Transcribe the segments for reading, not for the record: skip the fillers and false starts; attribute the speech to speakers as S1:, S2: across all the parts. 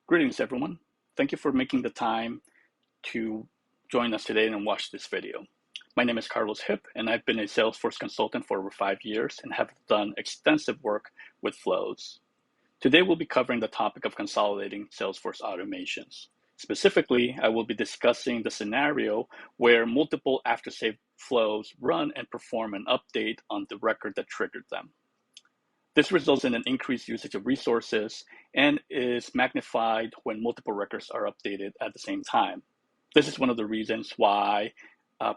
S1: Greetings, everyone. Thank you for making the time to join us today and watch this video. My name is Carlos Hip, and I've been a Salesforce consultant for over 5 years and have done extensive work with flows. Today, we'll be covering the topic of consolidating Salesforce automations. Specifically, I will be discussing the scenario where multiple after-save flows run and perform an update on the record that triggered them. This results in an increased usage of resources and is magnified when multiple records are updated at the same time. This is one of the reasons why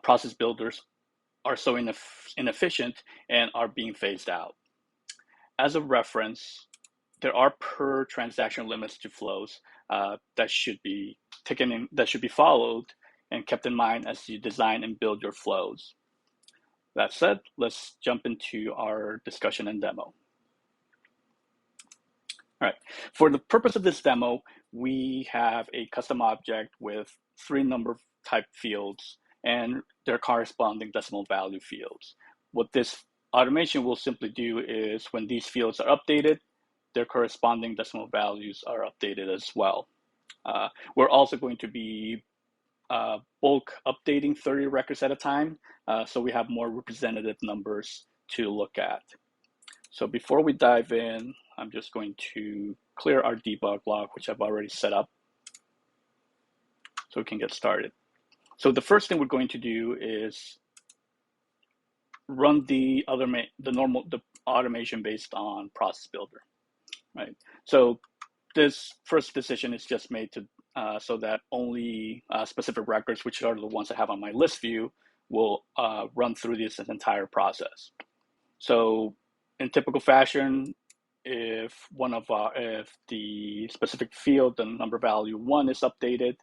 S1: process builders are so inefficient and are being phased out. As a reference, there are per transaction limits to flows that should be followed and kept in mind as you design and build your flows. That said, let's jump into our discussion and demo. All right, for the purpose of this demo, we have a custom object with 3 number type fields and their corresponding decimal value fields. What this automation will simply do is when these fields are updated, their corresponding decimal values are updated as well. We're also going to be bulk updating 30 records at a time, so we have more representative numbers to look at. So before we dive in, I'm just going to clear our debug log, which I've already set up, so we can get started. So the first thing we're going to do is run the automation based on process builder, right? So this first decision is just made to so that only specific records, which are the ones I have on my list view, will run through this entire process. So in typical fashion, if the specific field, the number value 1 is updated,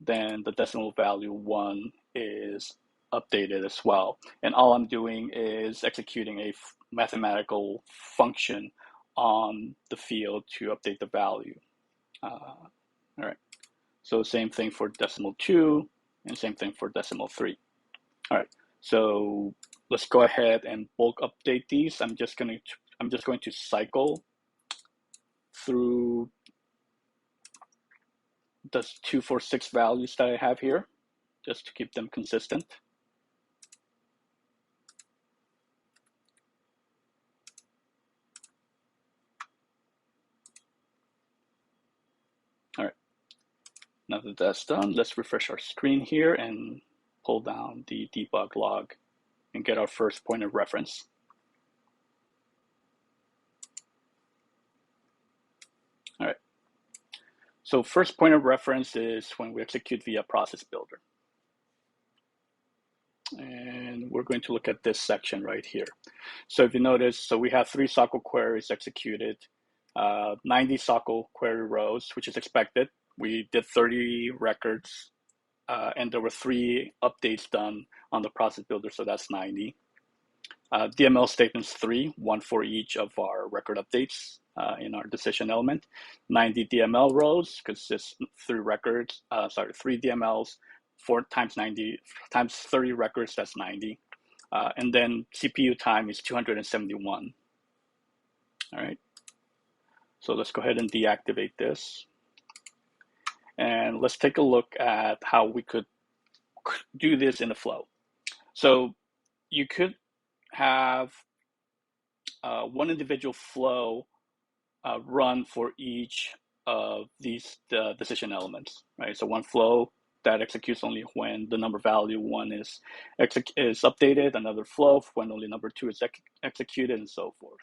S1: then the decimal value 1 is updated as well. And all I'm doing is executing a mathematical function on the field to update the value. All right. So same thing for decimal 2 and same thing for decimal 3. All right. So let's go ahead and bulk update these. I'm just going to cycle through the 2, 4, 6 values that I have here, just to keep them consistent. All right. Now that that's done, let's refresh our screen here and pull down the debug log and get our first point of reference. All right. So first point of reference is when we execute via process builder. And we're going to look at this section right here. So if you notice, so we have 3 SOQL queries executed, 90 SOQL query rows, which is expected. We did 30 records, and there were 3 updates done on the process builder, so that's 90. DML statements 3, 1 for each of our record updates in our decision element. 90 DML rows, because it's 3 DMLs, 4 times 90 times 30 records, that's 90. And then CPU time is 271. All right. So let's go ahead and deactivate this. And let's take a look at how we could do this in a flow. So you could have one individual flow run for each of these decision elements, right? So one flow that executes only when the number value 1 is updated, another flow when only number 2 is executed, and so forth.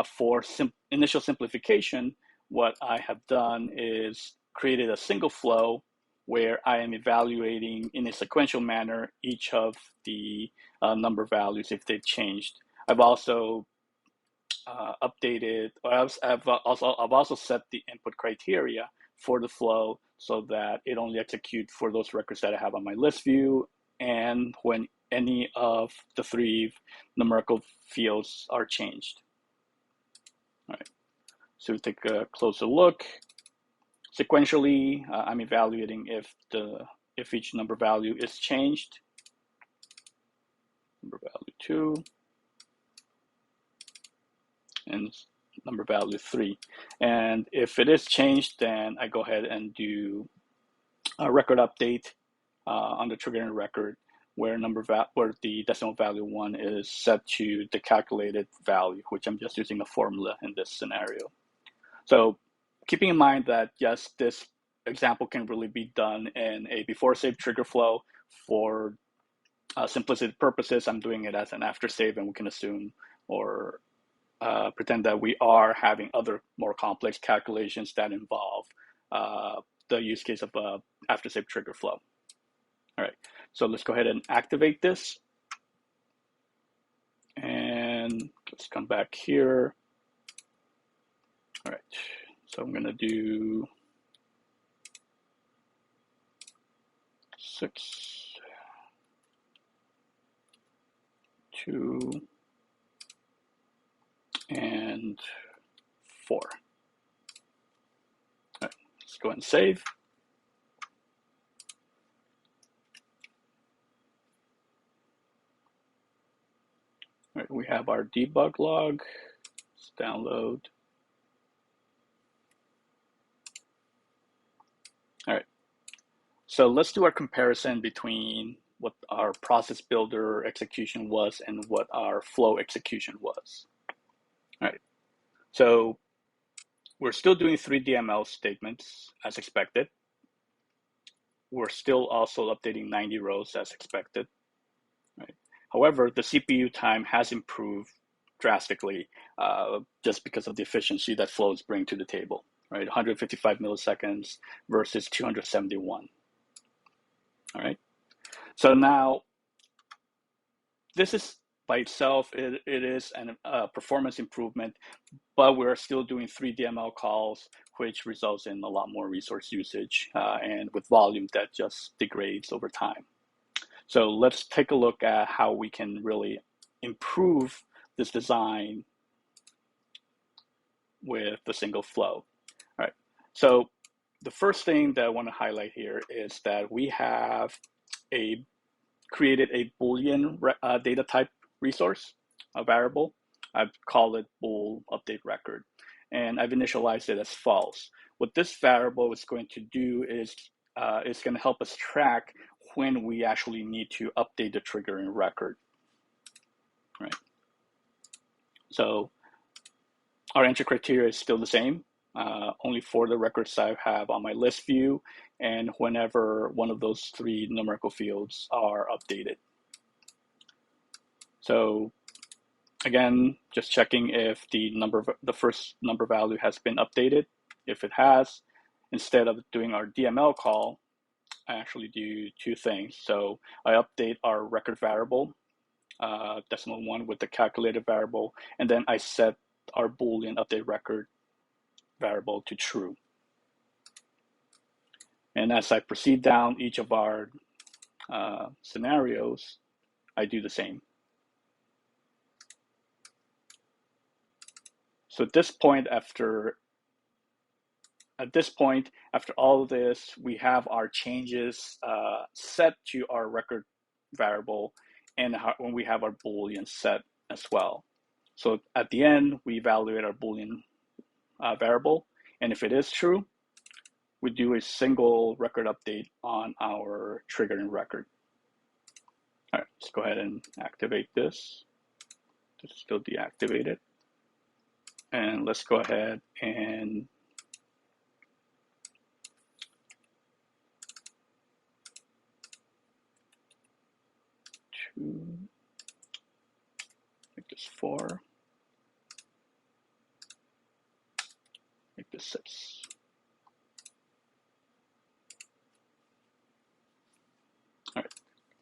S1: For initial simplification, what I have done is created a single flow where I am evaluating in a sequential manner each of the number values if they've changed. I've also updated, or I've also set the input criteria for the flow so that it only executes for those records that I have on my list view and when any of the 3 numerical fields are changed. All right, so we take a closer look. Sequentially, I'm evaluating if each number value is changed. Number value 2, and number value 3. And if it is changed, then I go ahead and do a record update on the triggering record where where the decimal value 1 is set to the calculated value, which I'm just using a formula in this scenario. So keeping in mind that, yes, this example can really be done in a before save trigger flow. For simplicity purposes, I'm doing it as an after save, and we can assume or pretend that we are having other more complex calculations that involve the use case of after save trigger flow. All right, so let's go ahead and activate this. And let's come back here. All right, so I'm gonna do 6, 2, and 4. All right, let's go ahead and save. All right, we have our debug log. Let's download. All right, so let's do our comparison between what our process builder execution was and what our flow execution was. All right, so we're still doing 3 DML statements as expected. We're still also updating 90 rows as expected. Right? However, the CPU time has improved drastically just because of the efficiency that flows bring to the table. Right, 155 milliseconds versus 271. All right, so now this is by itself, it is a performance improvement, but we're still doing 3 DML calls, which results in a lot more resource usage and with volume that just degrades over time. So let's take a look at how we can really improve this design with the single flow. All right, so the first thing that I want to highlight here is that we have created a Boolean data type resource, a variable. I've called it bool update record, and I've initialized it as false. What this variable is going to do is it's going to help us track when we actually need to update the triggering record. Right. So our entry criteria is still the same, only for the records I have on my list view and whenever one of those 3 numerical fields are updated. So again, just checking if the first number value has been updated. If it has, instead of doing our DML call, I actually do 2 things. So I update our record variable, decimal 1 with the calculated variable, and then I set our Boolean update record variable to true. And as I proceed down each of our scenarios, I do the same. So at this point, after all of this, we have our changes set to our record variable, and when we have our Boolean set as well. So at the end, we evaluate our Boolean variable, and if it is true, we do a single record update on our triggering record. All right, let's go ahead and activate this. It's still deactivated. And let's go ahead and make this 4, make this 6. All right,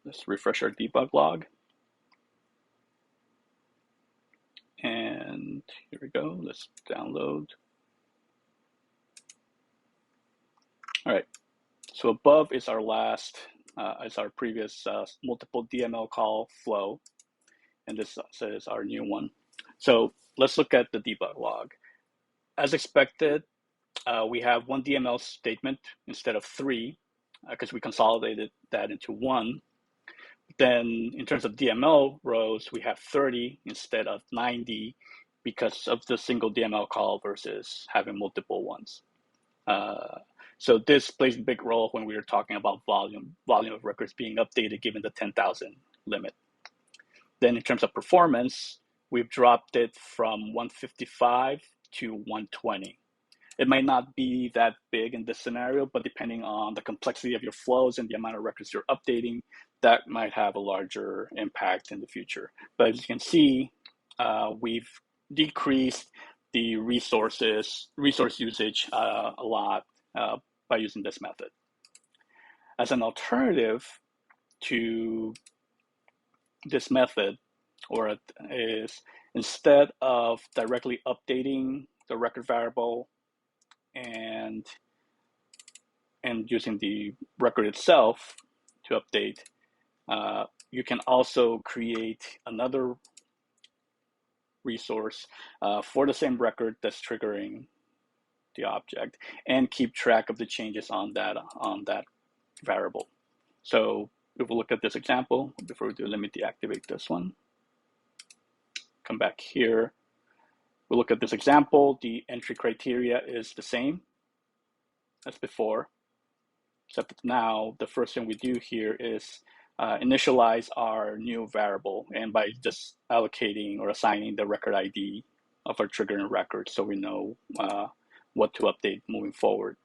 S1: let's refresh our debug log. And here we go, let's download. All right, so above is our last, is our previous multiple DML call flow. And this is our new one. So let's look at the debug log. As expected, we have 1 DML statement instead of 3 because we consolidated that into 1. Then in terms of DML rows, we have 30 instead of 90. because of the single DML call versus having multiple ones. So this plays a big role when we are talking about volume of records being updated given the 10,000 limit. Then in terms of performance, we've dropped it from 155 to 120. It might not be that big in this scenario, but depending on the complexity of your flows and the amount of records you're updating, that might have a larger impact in the future. But as you can see, we've decreased the resource usage a lot by using this method. As an alternative to this method, is instead of directly updating the record variable and using the record itself to update, you can also create another resource for the same record that's triggering the object and keep track of the changes on that variable. So if we look at this example, before we do, let me deactivate this one. Come back here. We look at this example. The entry criteria is the same as before, except now the first thing we do here is initialize our new variable, and by just allocating or assigning the record ID of our triggering record so we know what to update moving forward.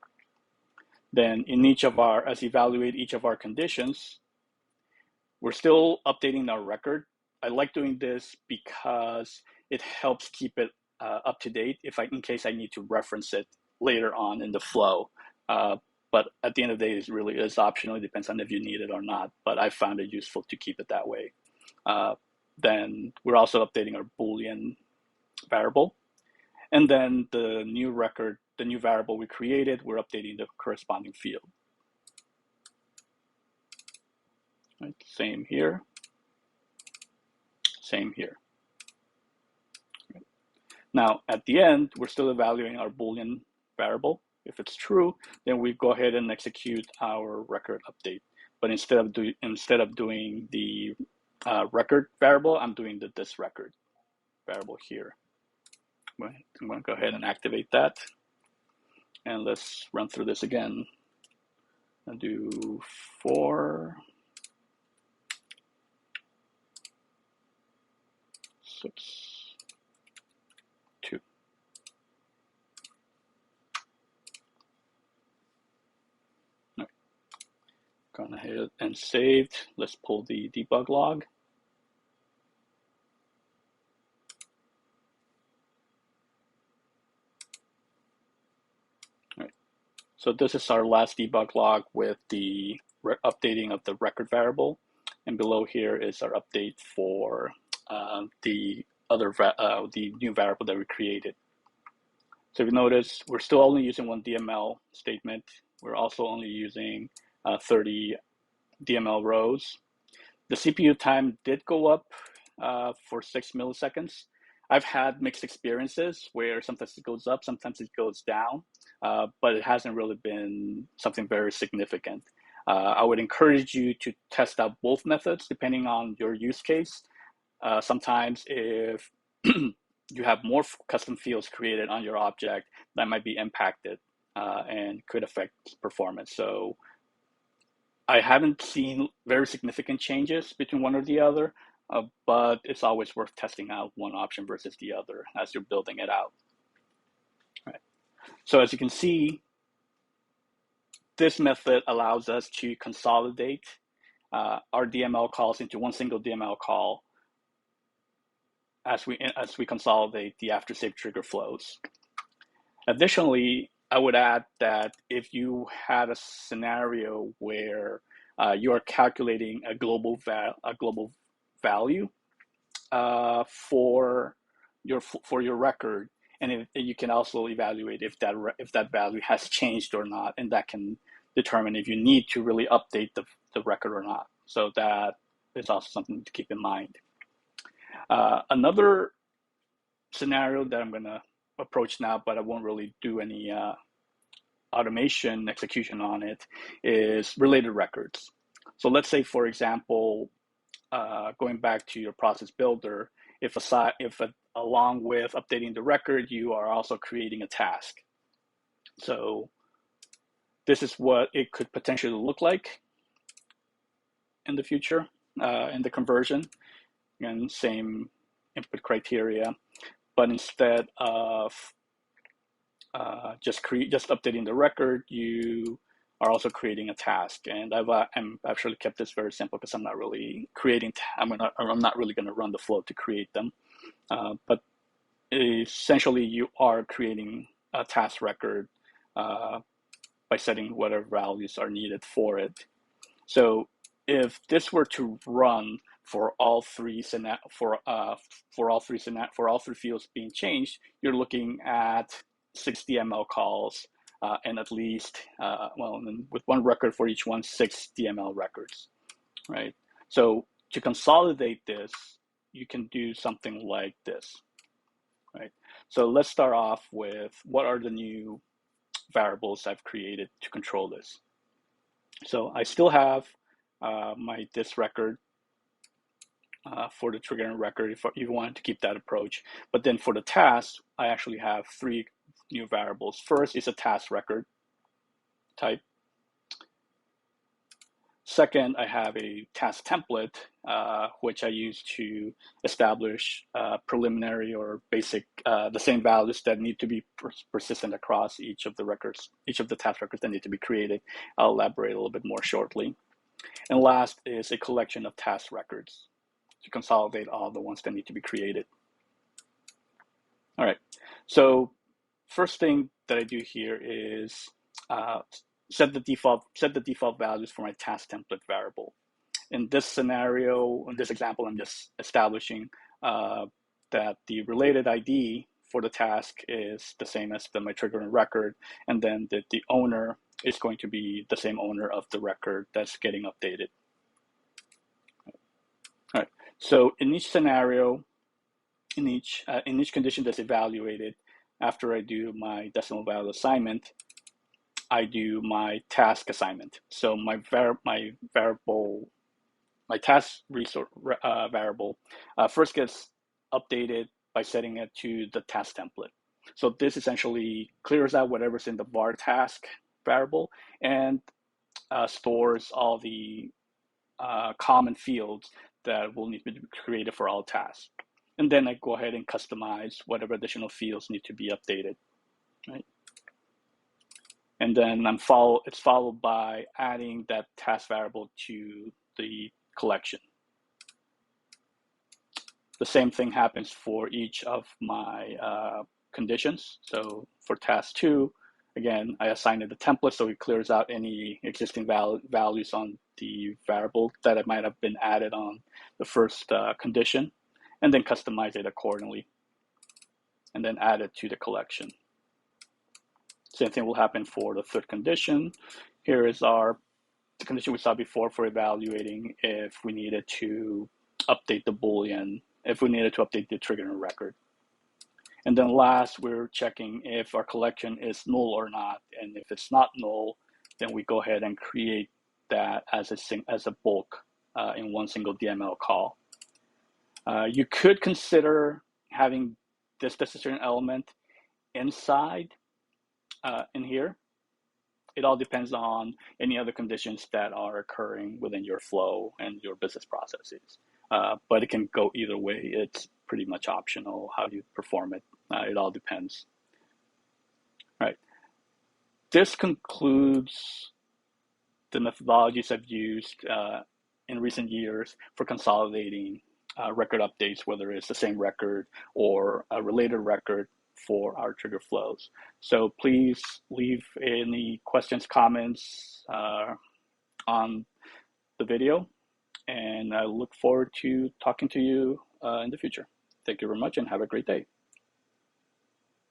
S1: Then in as we evaluate each of our conditions, we're still updating our record. I like doing this because it helps keep it up to date in case I need to reference it later on in the flow. But at the end of the day, it really is optional. It depends on if you need it or not, but I found it useful to keep it that way. Then we're also updating our Boolean variable. And then the new variable we created, we're updating the corresponding field. Right, same here. Same here. Right. Now, at the end, we're still evaluating our Boolean variable. If it's true, then we go ahead and execute our record update. But instead of doing the record variable, I'm doing this record variable here. I'm going to go ahead and activate that. And let's run through this again. I'll do 4, 6, 2. Right. Gone ahead and saved. Let's pull the debug log. Right. So this is our last debug log with the updating of the record variable, and below here is our update for the new variable that we created. So if you notice, we're still only using one DML statement. We're also only using 30 DML rows. The CPU time did go up for 6 milliseconds. I've had mixed experiences where sometimes it goes up, sometimes it goes down, but it hasn't really been something very significant. I would encourage you to test out both methods depending on your use case. Sometimes if you have more custom fields created on your object, that might be impacted and could affect performance. So I haven't seen very significant changes between one or the other, but it's always worth testing out one option versus the other as you're building it out. All right. So as you can see, this method allows us to consolidate our DML calls into one single DML call as we consolidate the after save trigger flows. Additionally, I would add that if you had a scenario where you are calculating a global value for your record, and you can also evaluate if that value has changed or not, and that can determine if you need to really update the record or not. So that is also something to keep in mind. Another scenario that I'm going to approach now, but I won't really do any automation execution on it, is related records. So let's say, for example, going back to your process builder, if along with updating the record, you are also creating a task. So this is what it could potentially look like in the future, in the conversion, and same input criteria, but instead of just updating the record, you are also creating a task. And I'm actually kept this very simple because I'm not really creating. I'm not really going to run the flow to create them. But essentially, you are creating a task record by setting whatever values are needed for it. So if this were to run for all three fields being changed, you're looking at 6 DML calls and at least with one record for each one, 6 DML records, right? So to consolidate this, you can do something like this, right? So let's start off with what are the new variables I've created to control this. So I still have my this record for the triggering record if you wanted to keep that approach. But then for the task, I actually have 3 new variables. First is a task record type. Second, I have a task template, which I use to establish preliminary or basic, the same values that need to be persistent across each of the records, each of the task records that need to be created. I'll elaborate a little bit more shortly. And last is a collection of task records to consolidate all the ones that need to be created. All right, so first thing that I do here is set the default values for my task template variable. In this scenario, in this example, I'm just establishing that the related ID for the task is the same as my triggering record, and then the owner is going to be the same owner of the record that's getting updated. All right. So in each scenario, in each condition that's evaluated, after I do my decimal value assignment, I do my task assignment. So my task resource variable first gets updated by setting it to the task template. So this essentially clears out whatever's in the var task variable and stores all the common fields that will need to be created for all tasks. And then I go ahead and customize whatever additional fields need to be updated, right? And then it's followed by adding that task variable to the collection. The same thing happens for each of my conditions. So for task 2, again, I assign it the template so it clears out any existing values on the variable that might have been added on the first condition, and then customize it accordingly, and then add it to the collection. Same thing will happen for the third condition. Here is the condition we saw before for evaluating if we needed to update the Boolean, if we needed to update the triggering record. And then last, we're checking if our collection is null or not. And if it's not null, then we go ahead and create that as a bulk in one single DML call. You could consider having this decision element inside in here. It all depends on any other conditions that are occurring within your flow and your business processes. But it can go either way. It's pretty much optional how you perform it. It all depends. All right. This concludes the methodologies I've used in recent years for consolidating record updates, whether it's the same record or a related record for our trigger flows. So please leave any questions, comments on the video, and I look forward to talking to you in the future. Thank you very much and have a great day.